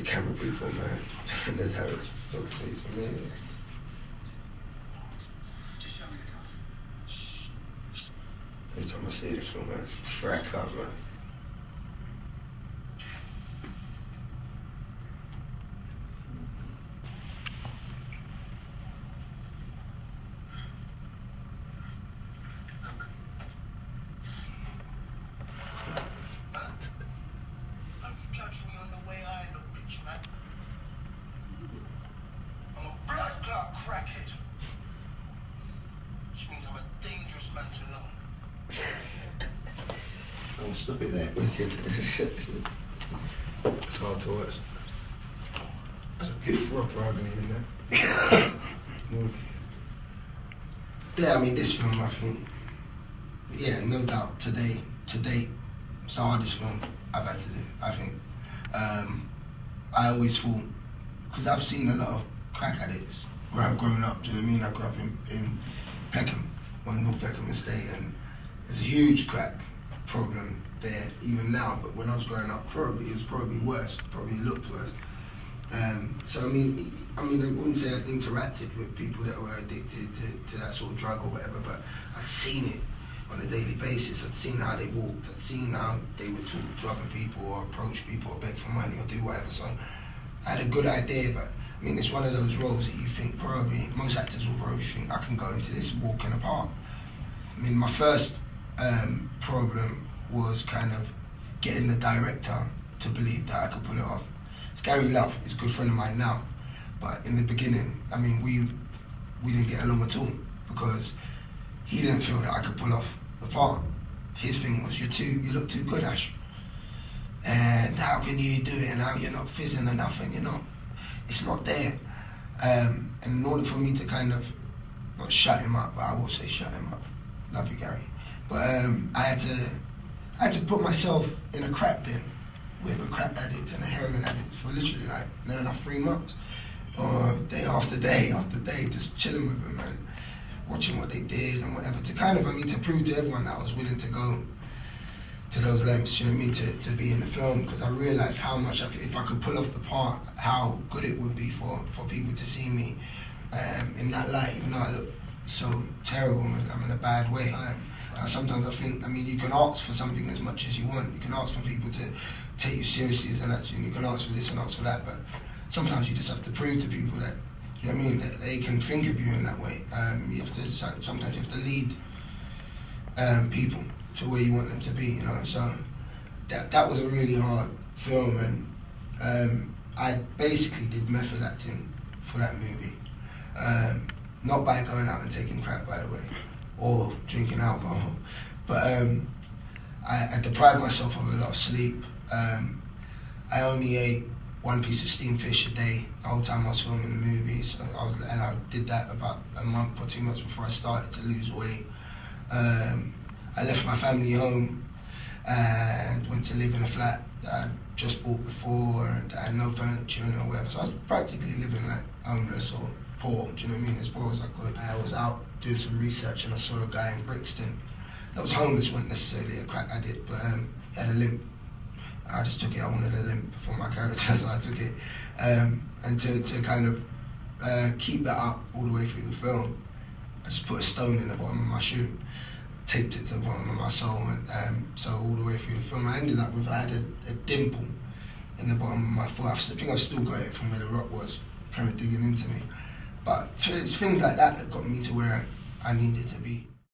camera people, man. And that's how it's fucking for me. Every time I see this film, man, it's crack up, man. I'll stop it there. It's hard to watch. There's a bit rough ugly in there. Yeah, I mean, this film, I think, yeah, no doubt, to date, it's the hardest film I've had to do, I think. I always thought, because I've seen a lot of crack addicts where I've grown up, do you know what I mean? I grew up in Peckham, on North Peckham Estate, and there's a huge crack problem there, even now, but when I was growing up, it was probably worse, probably looked worse. So I mean, I wouldn't say I'd interacted with people that were addicted to that sort of drug or whatever, but I'd seen it on a daily basis. I'd seen how they walked, I'd seen how they would talk to other people or approach people or beg for money or do whatever. So I had a good idea, but I mean, it's one of those roles that you think probably, most actors will probably think, I can go into this walk in the park. I mean, my first problem was kind of getting the director to believe that I could pull it off. It's Gary Love, he's a good friend of mine now, but in the beginning, I mean, we didn't get along at all because he didn't feel that I could pull off the part. His thing was, you look too good, Ash. And how can you do it, and how you're not fizzing enough, and you're not, it's not there. And in order for me to kind of, not shut him up, but I will say shut him up. Love you, Gary. But I had to put myself in a crack den with a crack addict and a heroin addict for literally like near enough 3 months, or day after day after day, just chilling with them and watching what they did and whatever, to kind of, I mean, to prove to everyone that I was willing to go to those lengths, you know what I mean, to be in the film, because I realised how much, if I could pull off the part, how good it would be for people to see me in that light, even though I look so terrible, I'm in a bad way. Sometimes I think, I mean, you can ask for something as much as you want. You can ask for people to take you seriously as an actor, and you can ask for this and ask for that, but sometimes you just have to prove to people that, you know what I mean, that they can think of you in that way. You have to, sometimes you have to lead people to where you want them to be, you know. So that was a really hard film, and I basically did method acting for that movie. Not by going out and taking crack, by the way, or drinking alcohol, but I deprived myself of a lot of sleep. I only ate 1 piece of steamed fish a day the whole time I was filming the movie. So I did that about a month or 2 months before I started to lose weight. I left my family home and went to live in a flat that I'd just bought before, and I had no furniture or whatever. So I was practically living like homeless or poor, do you know what I mean, as poor as I could. I was out doing some research and I saw a guy in Brixton that was homeless, wasn't necessarily a crack addict, but he had a limp. I just took it, I wanted a limp for my character, so I took it. And to kind of keep that up all the way through the film, I just put a stone in the bottom of my shoe, taped it to the bottom of my sole, and so all the way through the film I ended up with, I had a dimple in the bottom of my foot. I think I've still got it from where the rock was kind of digging into me. But it's things like that that got me to where I needed to be.